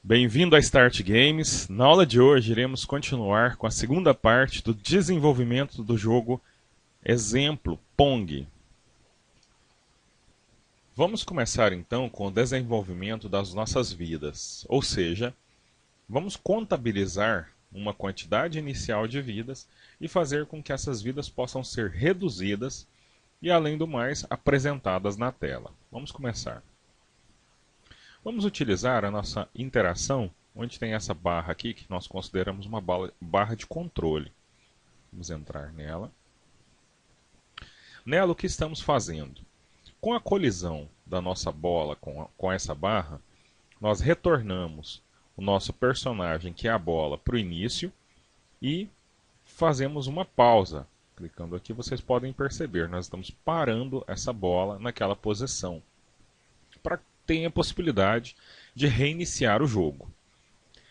Bem-vindo a Start Games. Na aula de hoje iremos continuar com a segunda parte do desenvolvimento do jogo Exemplo Pong. Vamos começar então com o desenvolvimento das nossas vidas, ou seja, vamos contabilizar uma quantidade inicial de vidas e fazer com que essas vidas possam ser reduzidas e, além do mais, apresentadas na tela. Vamos começar. Vamos utilizar a nossa interação, onde tem essa barra aqui, que nós consideramos uma barra de controle. Vamos entrar nela. Nela, o que estamos fazendo? Com a colisão da nossa bola com essa barra, nós retornamos o nosso personagem, que é a bola, para o início e fazemos uma pausa. Clicando aqui, vocês podem perceber, nós estamos parando essa bola naquela posição, para tem a possibilidade de reiniciar o jogo.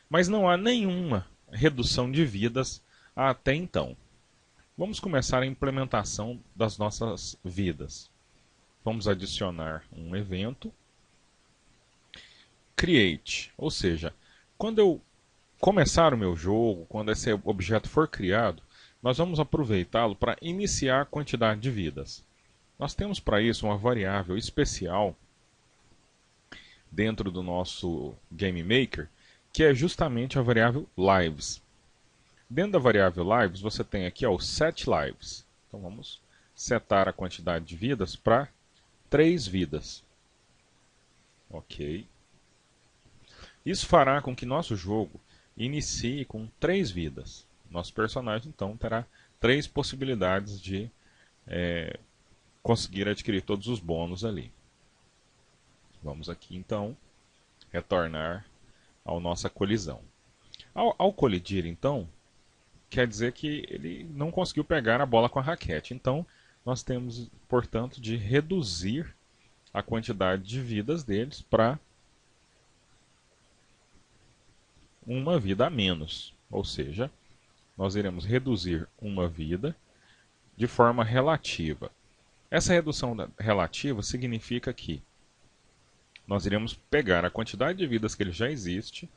Mas não há nenhuma redução de vidas até então. Vamos começar a implementação das nossas vidas. Vamos adicionar um evento. Create, ou seja, quando eu começar o meu jogo, quando esse objeto for criado, nós vamos aproveitá-lo para iniciar a quantidade de vidas. Nós temos para isso uma variável especial dentro do nosso Game Maker, que é justamente a variável lives. Dentro da variável lives, você tem aqui o set lives. Então vamos setar a quantidade de vidas para 3 vidas. Ok. Isso fará com que nosso jogo inicie com 3 vidas. Nosso personagem, então, terá 3 possibilidades de conseguir adquirir todos os bônus ali. Vamos aqui, então, retornar à nossa colisão. Ao colidir, então, quer dizer que ele não conseguiu pegar a bola com a raquete. Então, nós temos, portanto, de reduzir a quantidade de vidas deles para uma vida a menos. Ou seja, nós iremos reduzir uma vida de forma relativa. Essa redução relativa significa que nós iremos pegar a quantidade de vidas que ele já existe,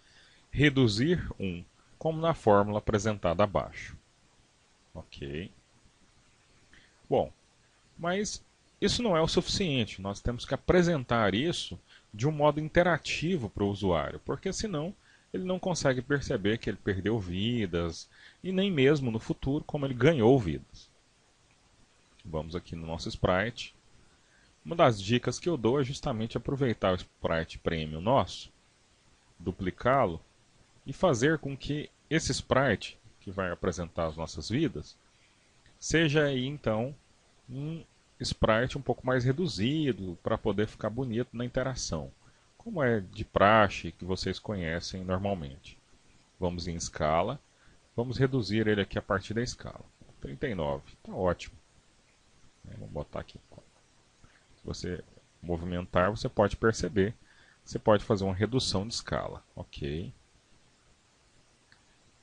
reduzir 1, como na fórmula apresentada abaixo. Ok. Bom, mas isso não é o suficiente. Nós temos que apresentar isso de um modo interativo para o usuário, porque senão ele não consegue perceber que ele perdeu vidas e nem mesmo no futuro como ele ganhou vidas. Vamos aqui no nosso sprite. Uma das dicas que eu dou é justamente aproveitar o sprite premium nosso, duplicá-lo e fazer com que esse sprite, que vai apresentar as nossas vidas, seja aí então um sprite um pouco mais reduzido para poder ficar bonito na interação, como é de praxe que vocês conhecem normalmente. Vamos em escala, vamos reduzir ele aqui a partir da escala. 39, está ótimo. Vamos botar aqui. Se você movimentar, você pode perceber. Você pode fazer uma redução de escala. Ok.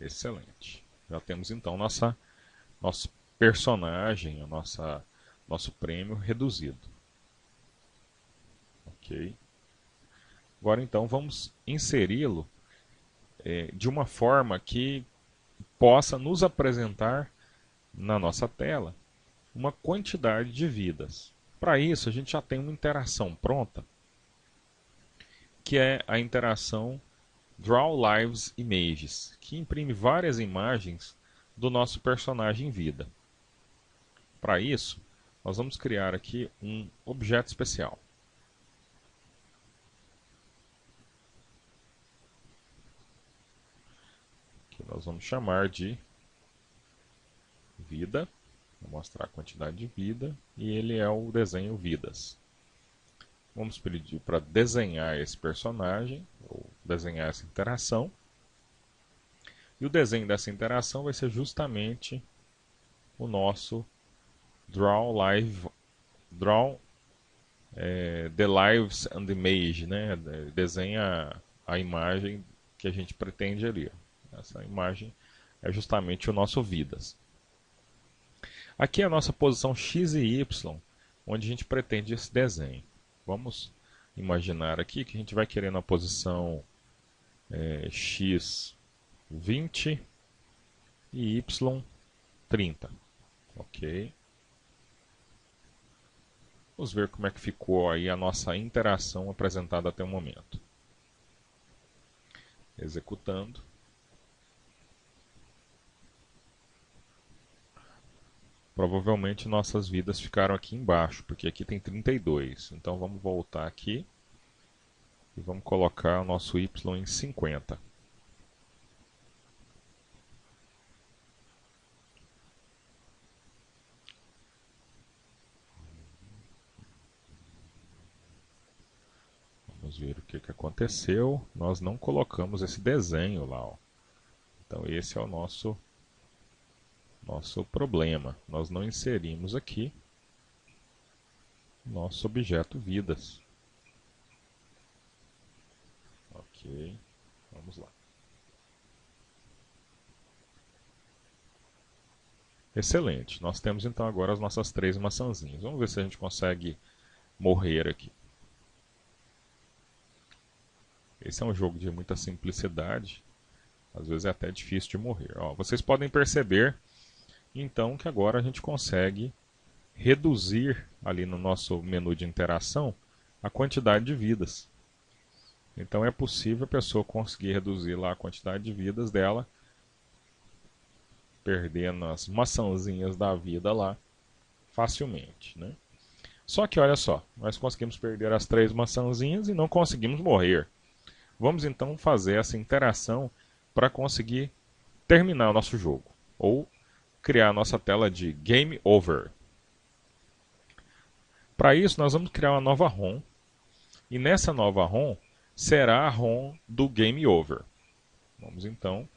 Excelente. Já temos então nosso personagem, nosso prêmio reduzido. Ok. Agora então vamos inseri-lo de uma forma que possa nos apresentar na nossa tela uma quantidade de vidas. Para isso, a gente já tem uma interação pronta, que é a interação Draw Lives Images, que imprime várias imagens do nosso personagem em vida. Para isso, nós vamos criar aqui um objeto especial. Que nós vamos chamar de vida. Vou mostrar a quantidade de vida e ele é o desenho vidas. Vamos pedir para desenhar esse personagem, ou desenhar essa interação. E o desenho dessa interação vai ser justamente o nosso the lives and image, né? Desenha a imagem que a gente pretende ali. Essa imagem é justamente o nosso vidas. Aqui é a nossa posição X e Y, onde a gente pretende esse desenho. Vamos imaginar aqui que a gente vai querer na posição x 20 e y 30. Ok. Vamos ver como é que ficou aí a nossa interação apresentada até o momento. Executando. Provavelmente nossas vidas ficaram aqui embaixo, porque aqui tem 32. Então vamos voltar aqui e vamos colocar o nosso y em 50. Vamos ver o que aconteceu. Nós não colocamos esse desenho lá. Ó. Então esse é o nosso problema. Nós não inserimos aqui nosso objeto vidas. Ok, vamos lá. Excelente, nós temos então agora as nossas 3 maçãzinhas. Vamos ver se a gente consegue morrer aqui. Esse é um jogo de muita simplicidade, às vezes é até difícil de morrer. Ó, vocês podem perceber então que agora a gente consegue reduzir ali no nosso menu de interação a quantidade de vidas. Então é possível a pessoa conseguir reduzir lá a quantidade de vidas dela, perdendo as maçãzinhas da vida lá facilmente, né? Só que olha só, nós conseguimos perder as 3 maçãzinhas e não conseguimos morrer. Vamos então fazer essa interação para conseguir terminar o nosso jogo, ou criar a nossa tela de Game Over. Para isso nós vamos criar uma nova ROM, e nessa nova ROM será a ROM do Game Over. Vamos então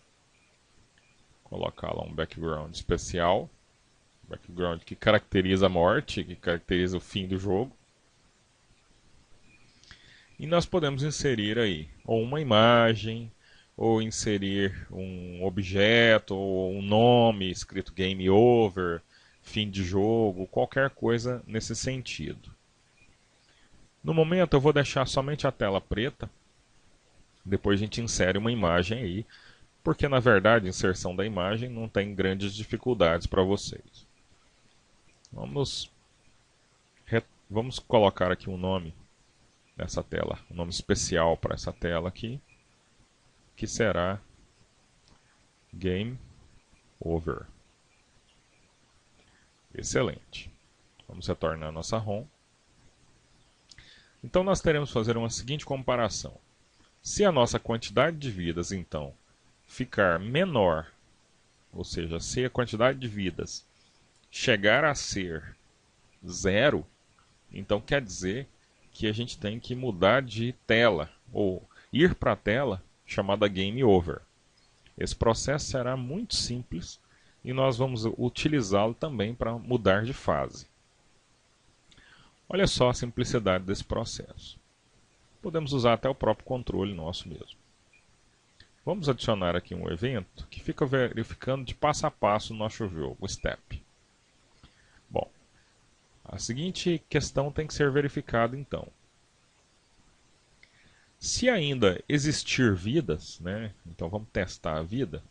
colocar lá um background especial, background que caracteriza a morte, que caracteriza o fim do jogo. E nós podemos inserir aí ou uma imagem, ou inserir um objeto, ou um nome escrito Game Over, fim de jogo, qualquer coisa nesse sentido. No momento eu vou deixar somente a tela preta, depois a gente insere uma imagem aí, porque na verdade a inserção da imagem não tem grandes dificuldades para vocês. Vamos colocar aqui um nome nessa tela, um nome especial para essa tela aqui, que será Game Over. Excelente. Vamos retornar a nossa ROM. Então nós teremos que fazer uma seguinte comparação. Se a nossa quantidade de vidas, então, ficar menor, ou seja, se a quantidade de vidas chegar a ser 0, então quer dizer que a gente tem que mudar de tela, ou ir para a tela chamada Game Over. Esse processo será muito simples e nós vamos utilizá-lo também para mudar de fase. Olha só a simplicidade desse processo. Podemos usar até o próprio controle nosso mesmo. Vamos adicionar aqui um evento que fica verificando de passo a passo o nosso jogo, o step. Bom, a seguinte questão tem que ser verificada então. Se ainda existir vidas, né, então vamos testar a vida.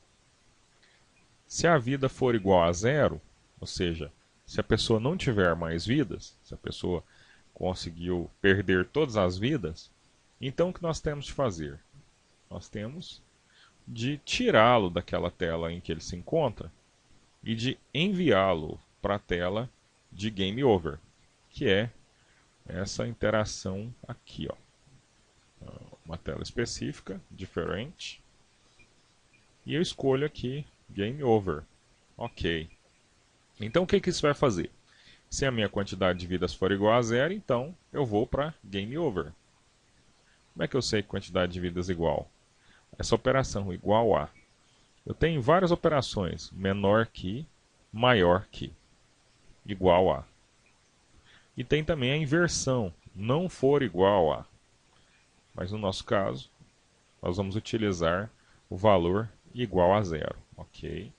Se a vida for igual a 0, ou seja, se a pessoa não tiver mais vidas, se a pessoa conseguiu perder todas as vidas, então o que nós temos de fazer? Nós temos de tirá-lo daquela tela em que ele se encontra e de enviá-lo para a tela de Game Over, que é essa interação aqui, ó. Uma tela específica, diferente, e eu escolho aqui Game Over. Ok. Então o que isso vai fazer? Se a minha quantidade de vidas for igual a 0, então eu vou para Game Over. Como é que eu sei que quantidade de vidas é igual? Essa operação igual a. Eu tenho várias operações, menor que, maior que, igual a. E tem também a inversão, não for igual a. Mas no nosso caso, nós vamos utilizar o valor igual a 0. Ok?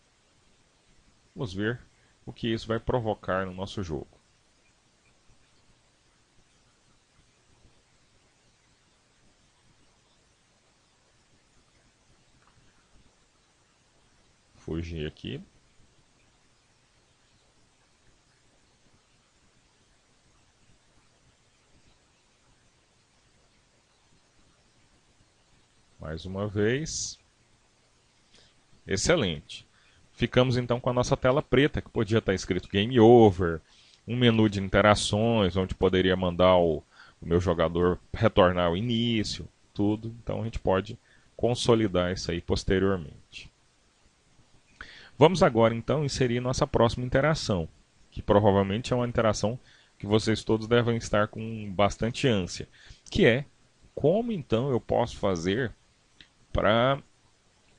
Vamos ver o que isso vai provocar no nosso jogo. fugir aqui. Mais uma vez. Excelente. Ficamos então com a nossa tela preta, que podia estar escrito Game Over, um menu de interações, onde poderia mandar o meu jogador retornar ao início, tudo. Então a gente pode consolidar isso aí posteriormente. Vamos agora então inserir nossa próxima interação, que provavelmente é uma interação que vocês todos devem estar com bastante ânsia, que é como então eu posso fazer para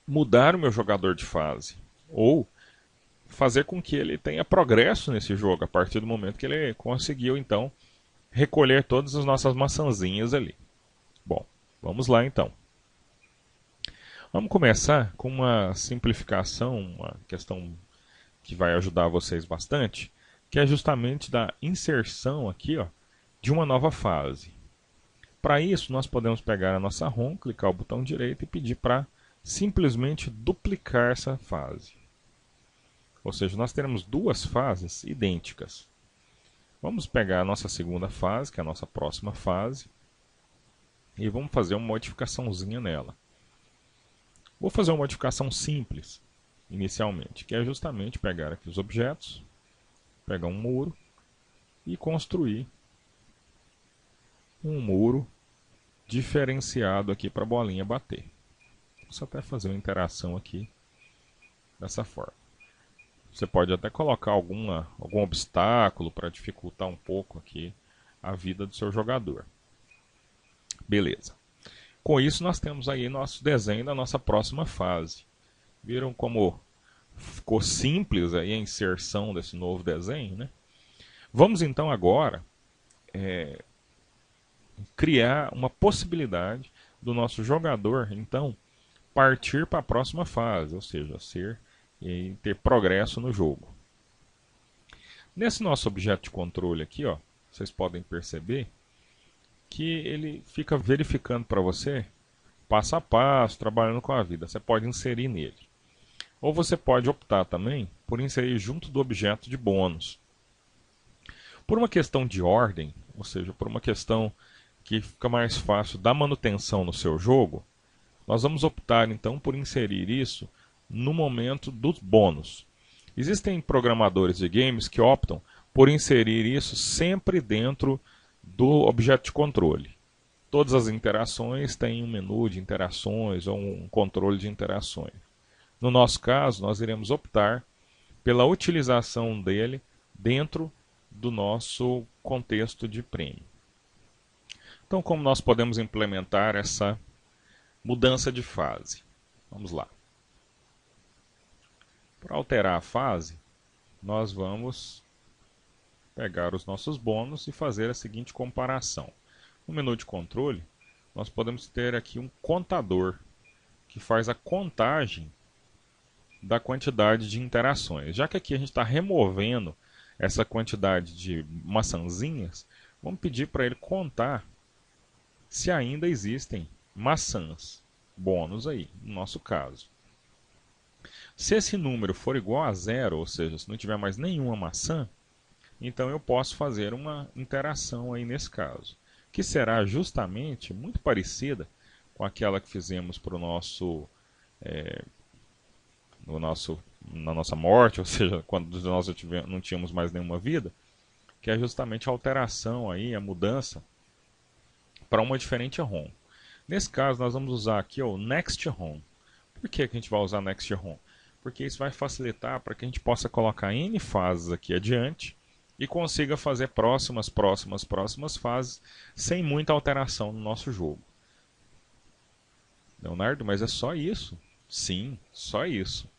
mudar o meu jogador de fase, ou fazer com que ele tenha progresso nesse jogo, a partir do momento que ele conseguiu então recolher todas as nossas maçãzinhas ali. Bom, vamos lá então. Vamos começar com uma simplificação, uma questão que vai ajudar vocês bastante, que é justamente da inserção aqui, ó, de uma nova fase. Para isso, nós podemos pegar a nossa ROM, clicar o botão direito e pedir para simplesmente duplicar essa fase. Ou seja, nós teremos duas fases idênticas. Vamos pegar a nossa segunda fase, que é a nossa próxima fase, e vamos fazer uma modificaçãozinha nela. Vou fazer uma modificação simples, inicialmente, que é justamente pegar aqui os objetos, pegar um muro e construir um muro diferenciado aqui para a bolinha bater. Posso até fazer uma interação aqui dessa forma. Você pode até colocar algum obstáculo para dificultar um pouco aqui a vida do seu jogador. Beleza. Com isso nós temos aí nosso desenho da nossa próxima fase. Viram como ficou simples aí a inserção desse novo desenho, né? Vamos então agora criar uma possibilidade do nosso jogador então partir para a próxima fase, ou seja, ter progresso no jogo. Nesse nosso objeto de controle aqui, ó, vocês podem perceber que ele fica verificando para você passo a passo, trabalhando com a vida. Você pode inserir nele. Ou você pode optar também por inserir junto do objeto de bônus. Por uma questão de ordem, ou seja, por uma questão que fica mais fácil da manutenção no seu jogo, nós vamos optar então por inserir isso no momento dos bônus. Existem programadores de games que optam por inserir isso sempre dentro do objeto de controle. Todas as interações têm um menu de interações ou um controle de interações. No nosso caso, nós iremos optar pela utilização dele dentro do nosso contexto de prêmio. Então, como nós podemos implementar essa mudança de fase? Vamos lá. Para alterar a fase, nós vamos pegar os nossos bônus e fazer a seguinte comparação. No menu de controle, nós podemos ter aqui um contador que faz a contagem da quantidade de interações. Já que aqui a gente está removendo essa quantidade de maçãzinhas, vamos pedir para ele contar se ainda existem maçãs, bônus aí, no nosso caso. Se esse número for igual a zero, ou seja, se não tiver mais nenhuma maçã, então eu posso fazer uma interação aí nesse caso, que será justamente muito parecida com aquela que fizemos para o na nossa morte, ou seja, quando nós não tínhamos mais nenhuma vida, que é justamente a alteração aí, a mudança para uma diferente ROM. Nesse caso, nós vamos usar aqui o Next ROM. Por que a gente vai usar Next ROM? Porque isso vai facilitar para que a gente possa colocar N fases aqui adiante e consiga fazer próximas fases sem muita alteração no nosso jogo. Leonardo, mas é só isso? Sim, só isso.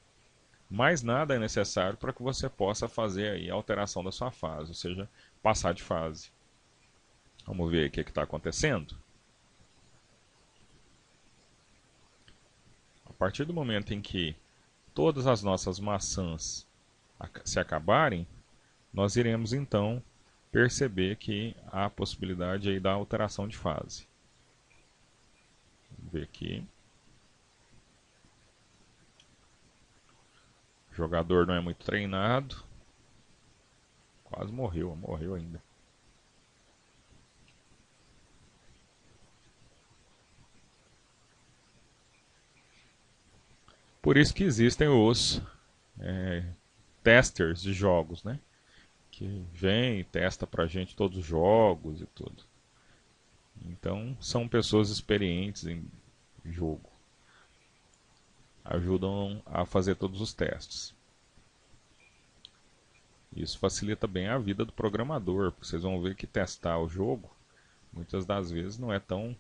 Mais nada é necessário para que você possa fazer aí a alteração da sua fase, ou seja, passar de fase. Vamos ver o que está acontecendo? A partir do momento em que todas as nossas maçãs se acabarem, nós iremos então perceber que há a possibilidade aí da alteração de fase. Vamos ver aqui. O jogador não é muito treinado. Quase morreu, morreu ainda. Por isso que existem os testers de jogos, né? Que vem e testa pra gente todos os jogos e tudo. Então, são pessoas experientes em jogo. Ajudam a fazer todos os testes. Isso facilita bem a vida do programador, porque vocês vão ver que testar o jogo, muitas das vezes, não é tão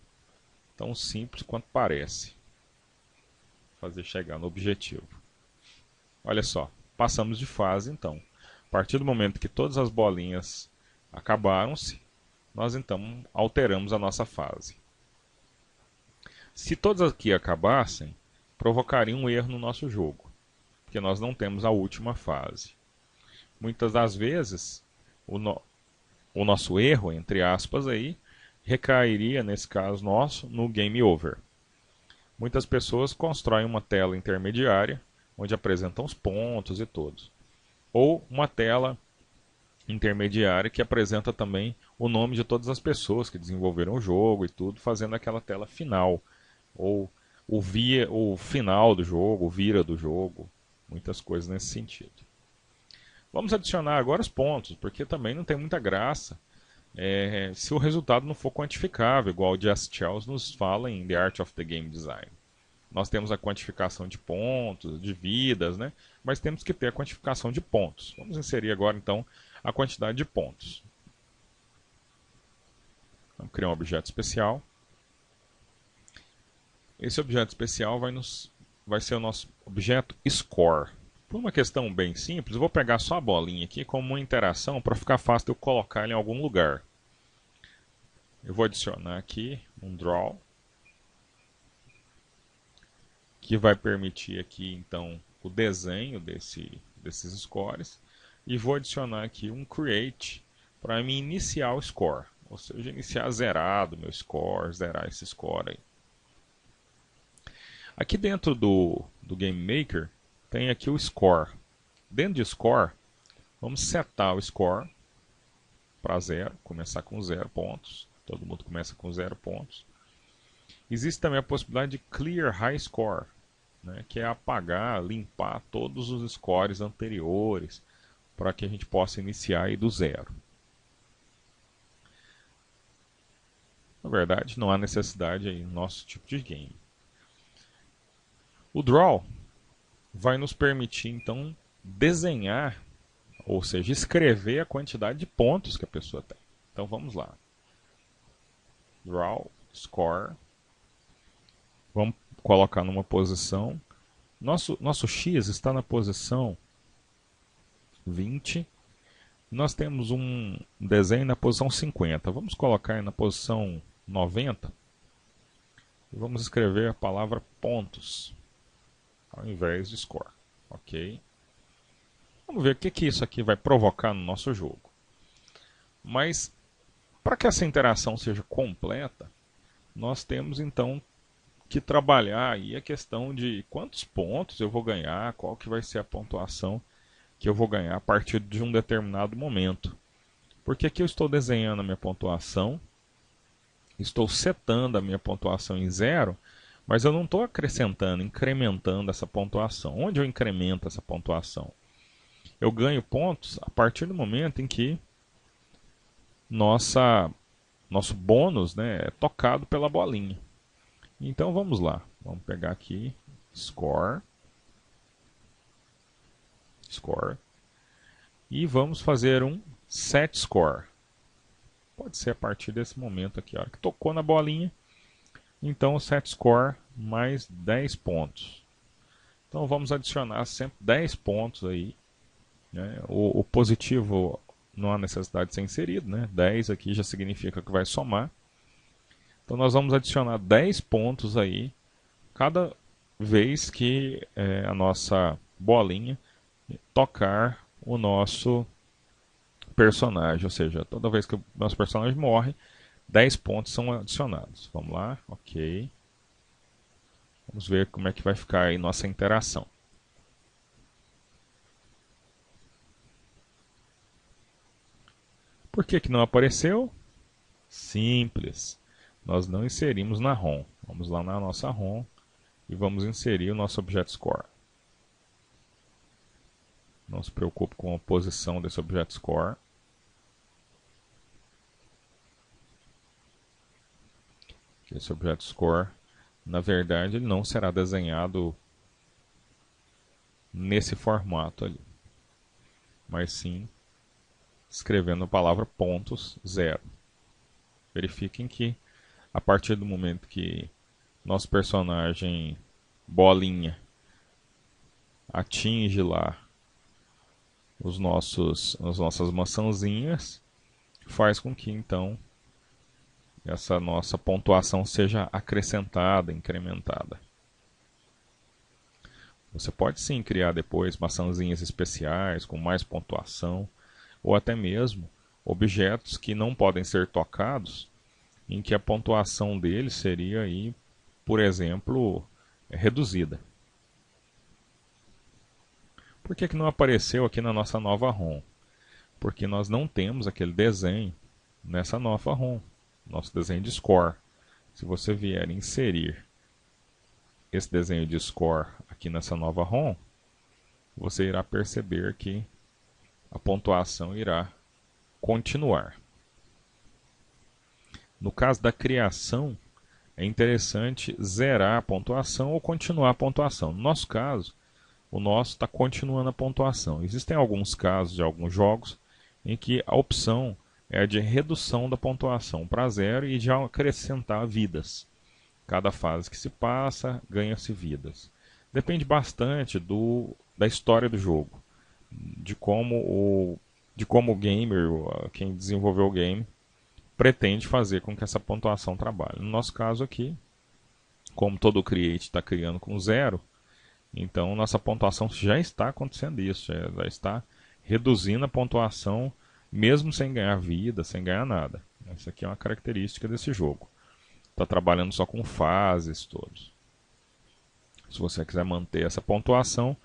simples quanto parece. Fazer chegar no objetivo. Olha só, passamos de fase então. A partir do momento que todas as bolinhas acabaram-se, nós então alteramos a nossa fase. Se todas aqui acabassem, provocaria um erro no nosso jogo, porque nós não temos a última fase. Muitas das vezes, o nosso erro, entre aspas, aí, recairia, nesse caso nosso, no game over. Muitas pessoas constroem uma tela intermediária, onde apresentam os pontos e todos. Ou uma tela intermediária que apresenta também o nome de todas as pessoas que desenvolveram o jogo e tudo, fazendo aquela tela final. Ou o final do jogo, o vira do jogo, muitas coisas nesse sentido. Vamos adicionar agora os pontos, porque também não tem muita graça se o resultado não for quantificável, igual o Jess Charles nos fala em The Art of the Game Design. Nós temos a quantificação de pontos, de vidas, né? Mas temos que ter a quantificação de pontos. Vamos inserir agora, então, a quantidade de pontos. Vamos criar um objeto especial. Esse objeto especial vai ser o nosso objeto score. Por uma questão bem simples, eu vou pegar só a bolinha aqui como uma interação para ficar fácil de eu colocar ele em algum lugar. Eu vou adicionar aqui um draw, que vai permitir aqui então o desenho desses scores, e vou adicionar aqui um create para me iniciar o score, ou seja, iniciar zerado meu score, zerar esse score aí. Aqui dentro do Game Maker tem aqui o score. Dentro de score, vamos setar o score para 0, começar com 0 pontos. Todo mundo começa com 0 pontos. Existe também a possibilidade de clear high score, né, que é apagar, limpar todos os scores anteriores para que a gente possa iniciar aí do 0. Na verdade, não há necessidade aí no nosso tipo de game. O draw vai nos permitir então desenhar, ou seja, escrever a quantidade de pontos que a pessoa tem. Então vamos lá. Draw, score. Vamos colocar numa posição. Nosso X está na posição 20. Nós temos um desenho na posição 50. Vamos colocar na posição 90. E vamos escrever a palavra pontos ao invés de score. Ok? Vamos ver o que isso aqui vai provocar no nosso jogo. Mas, para que essa interação seja completa, nós temos então que trabalhar aí a questão de quantos pontos eu vou ganhar, qual que vai ser a pontuação que eu vou ganhar a partir de um determinado momento. Porque aqui eu estou desenhando a minha pontuação, estou setando a minha pontuação em 0, mas eu não estou acrescentando, incrementando essa pontuação. Onde eu incremento essa pontuação? Eu ganho pontos a partir do momento em que nosso bônus, né, é tocado pela bolinha. Então vamos lá, vamos pegar aqui score, e vamos fazer um set score. Pode ser a partir desse momento aqui, a hora que tocou na bolinha. Então o set score mais 10 pontos. Então vamos adicionar sempre 10 pontos aí, né? O positivo não há necessidade de ser inserido, né? 10 aqui já significa que vai somar. Então nós vamos adicionar 10 pontos aí cada vez que a nossa bolinha tocar o nosso personagem, ou seja, toda vez que o nosso personagem morre, 10 pontos são adicionados. Vamos lá, ok. Vamos ver como é que vai ficar aí nossa interação. Por que que não apareceu? Simples. Nós não inserimos na ROM. Vamos lá na nossa ROM e vamos inserir o nosso objeto score. Não se preocupe com a posição desse objeto score. Esse objeto score, na verdade, ele não será desenhado nesse formato ali, mas sim escrevendo a palavra pontos 0. Verifiquem que a partir do momento que nosso personagem bolinha atinge lá as nossas maçãzinhas, faz com que então essa nossa pontuação seja acrescentada, incrementada. Você pode sim criar depois maçãzinhas especiais com mais pontuação, ou até mesmo objetos que não podem ser tocados, em que a pontuação deles seria aí, por exemplo, reduzida. Por que que não apareceu aqui na nossa nova ROM? Porque nós não temos aquele desenho nessa nova ROM, nosso desenho de score. Se você vier inserir esse desenho de score aqui nessa nova ROM, você irá perceber que a pontuação irá continuar. No caso da criação, é interessante zerar a pontuação ou continuar a pontuação. No nosso caso, o nosso está continuando a pontuação. Existem alguns casos de alguns jogos em que a opção é a de redução da pontuação para 0 e de acrescentar vidas. Cada fase que se passa, ganha-se vidas. Depende bastante da história do jogo, de como o gamer, quem desenvolveu o game, pretende fazer com que essa pontuação trabalhe. No nosso caso aqui, como todo create está criando com 0, então nossa pontuação já está acontecendo isso, já está reduzindo a pontuação mesmo sem ganhar vida, sem ganhar nada. Essa aqui é uma característica desse jogo. Está trabalhando só com fases todos. Se você quiser manter essa pontuação,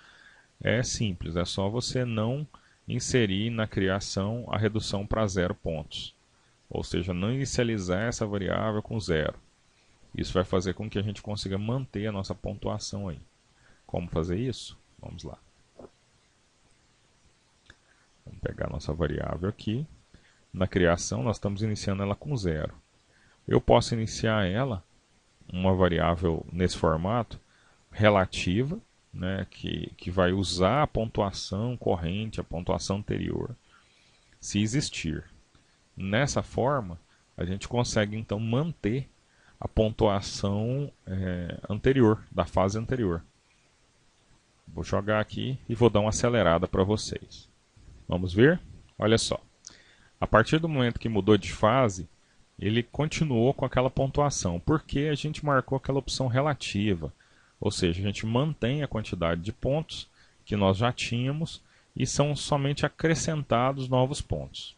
é simples, é só você não inserir na criação a redução para 0 pontos. Ou seja, não inicializar essa variável com 0. Isso vai fazer com que a gente consiga manter a nossa pontuação aí. Como fazer isso? Vamos lá. Vamos pegar a nossa variável aqui. Na criação, nós estamos iniciando ela com 0. Eu posso iniciar ela, uma variável nesse formato, relativa, né, que vai usar a pontuação corrente, a pontuação anterior, se existir. Nessa forma, a gente consegue então manter a pontuação anterior, da fase anterior. Vou jogar aqui e vou dar uma acelerada para vocês. Vamos ver? Olha só. A partir do momento que mudou de fase, ele continuou com aquela pontuação, porque a gente marcou aquela opção relativa. Ou seja, a gente mantém a quantidade de pontos que nós já tínhamos e são somente acrescentados novos pontos.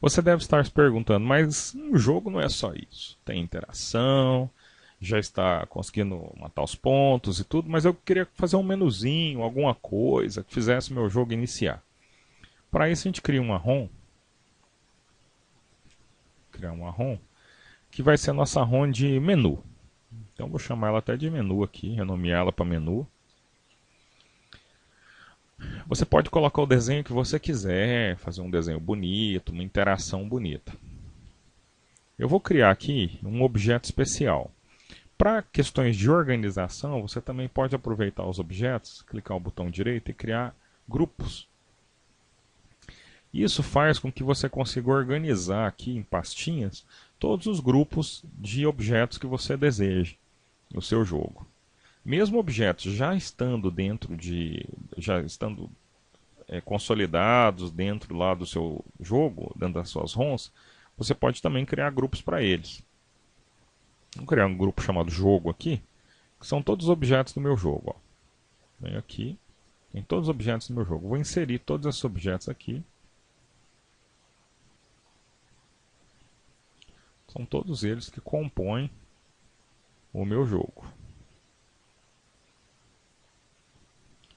Você deve estar se perguntando, mas o jogo não é só isso. Tem interação, já está conseguindo matar os pontos e tudo, mas eu queria fazer um menuzinho, alguma coisa que fizesse o meu jogo iniciar. Para isso a gente cria uma ROM. Criar uma ROM que vai ser a nossa ROM de menu. Então vou chamar ela até de menu aqui, renomear ela para menu. Você pode colocar o desenho que você quiser, fazer um desenho bonito, uma interação bonita. Eu vou criar aqui um objeto especial. Para questões de organização, você também pode aproveitar os objetos, clicar o botão direito e criar grupos. Isso faz com que você consiga organizar aqui em pastinhas todos os grupos de objetos que você deseje no seu jogo. Mesmo objetos já estando consolidados dentro lá do seu jogo, dentro das suas ROMs, você pode também criar grupos para eles. Vou criar um grupo chamado jogo aqui, que são todos os objetos do meu jogo. Ó. Venho aqui, tem todos os objetos do meu jogo. Vou inserir todos esses objetos aqui. São todos eles que compõem o meu jogo.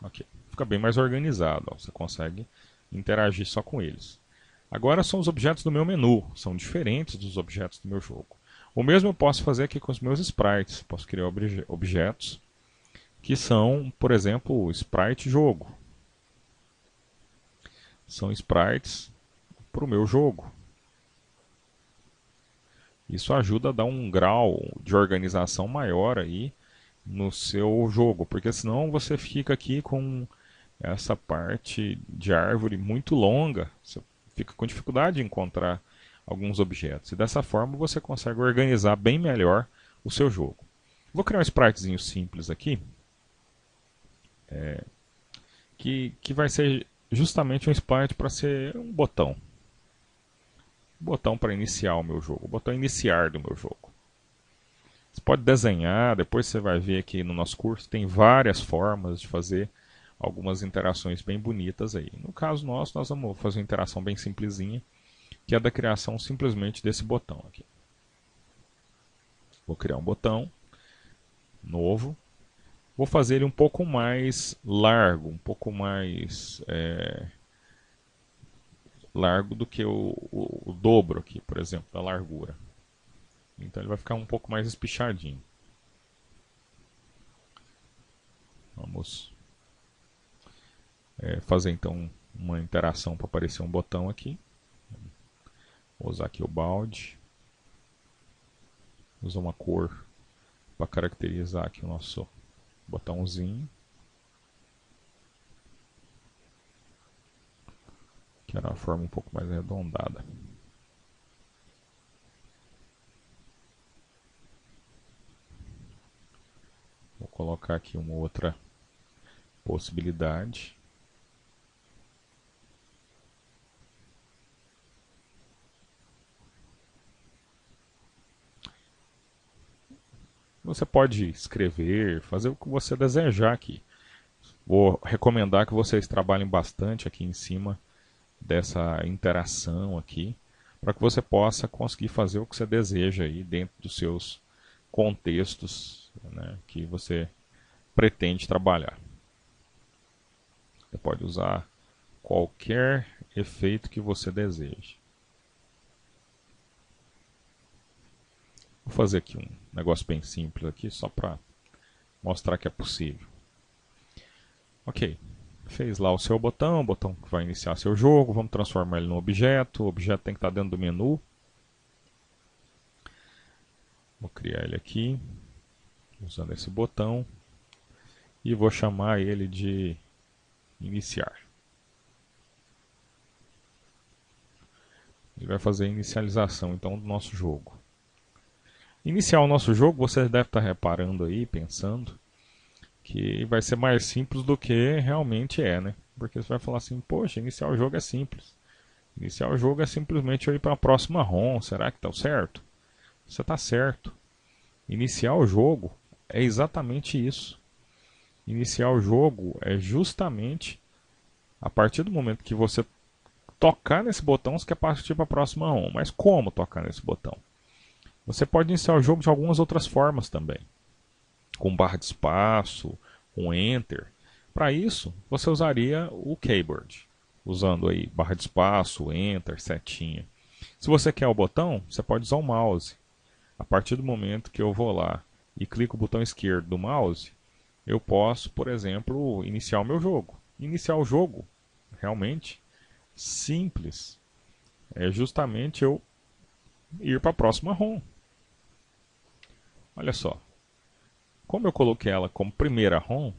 Ok, fica bem mais organizado. Ó. Você consegue interagir só com eles. Agora são os objetos do meu menu, são diferentes dos objetos do meu jogo. O mesmo eu posso fazer aqui com os meus sprites. Posso criar objetos que são, por exemplo, o sprite jogo. São sprites para o meu jogo. Isso ajuda a dar um grau de organização maior aí no seu jogo, porque senão você fica aqui com essa parte de árvore muito longa, você fica com dificuldade de encontrar alguns objetos. E dessa forma você consegue organizar bem melhor o seu jogo. Vou criar um spritezinho simples aqui, que vai ser justamente um sprite para ser um botão. Botão para iniciar o meu jogo, o botão iniciar do meu jogo. Você pode desenhar, depois você vai ver aqui no nosso curso, tem várias formas de fazer algumas interações bem bonitas aí. No caso nosso, nós vamos fazer uma interação bem simplesinha, que é a da criação simplesmente desse botão aqui. Vou criar um botão novo. Vou fazer ele um pouco mais largo, um pouco mais largo do que o dobro aqui, por exemplo, da largura. Então ele vai ficar um pouco mais espichadinho. Vamos fazer então uma interação para aparecer um botão aqui. Vou usar aqui o balde. Vou usar uma cor para caracterizar aqui o nosso botãozinho. Que era uma forma um pouco mais arredondada. Vou colocar aqui uma outra possibilidade. Você pode escrever, fazer o que você desejar aqui. Vou recomendar que vocês trabalhem bastante aqui em cima dessa interação aqui, para que você possa conseguir fazer o que você deseja aí dentro dos seus contextos, né, que você pretende trabalhar. Você pode usar qualquer efeito que você deseje. Vou fazer aqui um negócio bem simples aqui, só para mostrar que é possível. Ok, fez lá o seu botão, o botão que vai iniciar seu jogo, vamos transformar ele num objeto, o objeto tem que estar dentro do menu. Vou criar ele aqui, usando esse botão, e vou chamar ele de iniciar. Ele vai fazer a inicialização então do nosso jogo. Iniciar o nosso jogo, você deve estar reparando aí, pensando, que vai ser mais simples do que realmente é, né? Porque você vai falar assim, poxa, iniciar o jogo é simples. Iniciar o jogo é simplesmente eu ir para a próxima ROM, será que está certo? Você está certo. Iniciar o jogo é exatamente isso. Iniciar o jogo é justamente a partir do momento que você tocar nesse botão, você quer partir para a próxima ROM. Mas como tocar nesse botão? Você pode iniciar o jogo de algumas outras formas também. Com barra de espaço, com Enter. Para isso, você usaria o keyboard. Usando aí barra de espaço, Enter, setinha. Se você quer o botão, você pode usar o mouse. A partir do momento que eu vou lá e clico o botão esquerdo do mouse, eu posso, por exemplo, iniciar o meu jogo. Iniciar o jogo, realmente, simples. É justamente eu ir para a próxima ROM. Olha só. Como eu coloquei ela como primeira ROM,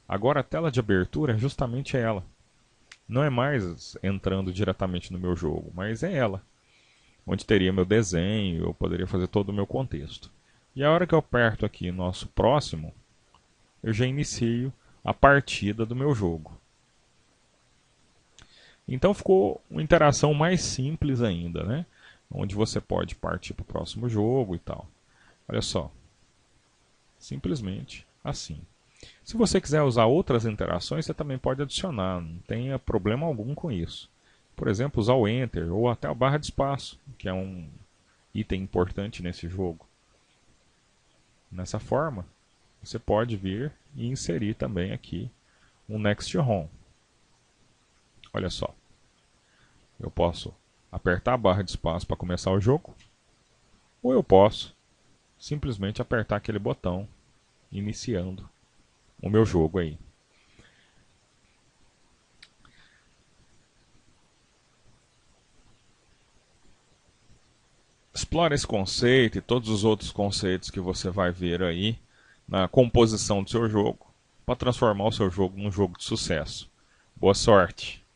agora a tela de abertura é justamente ela. Não é mais entrando diretamente no meu jogo, mas é ela. Onde teria meu desenho, eu poderia fazer todo o meu contexto. E a hora que eu aperto aqui nosso próximo, eu já inicio a partida do meu jogo. Então ficou uma interação mais simples ainda, né? Onde você pode partir para o próximo jogo e tal. Olha só. Simplesmente assim. Se você quiser usar outras interações, você também pode adicionar, não tenha problema algum com isso. Por exemplo, usar o Enter ou até a barra de espaço, que é um item importante nesse jogo. Nessa forma, você pode vir e inserir também aqui um Next ROM. Olha só. Eu posso apertar a barra de espaço para começar o jogo, ou eu posso simplesmente apertar aquele botão iniciando o meu jogo aí. Explore esse conceito e todos os outros conceitos que você vai ver aí na composição do seu jogo para transformar o seu jogo num jogo de sucesso. Boa sorte!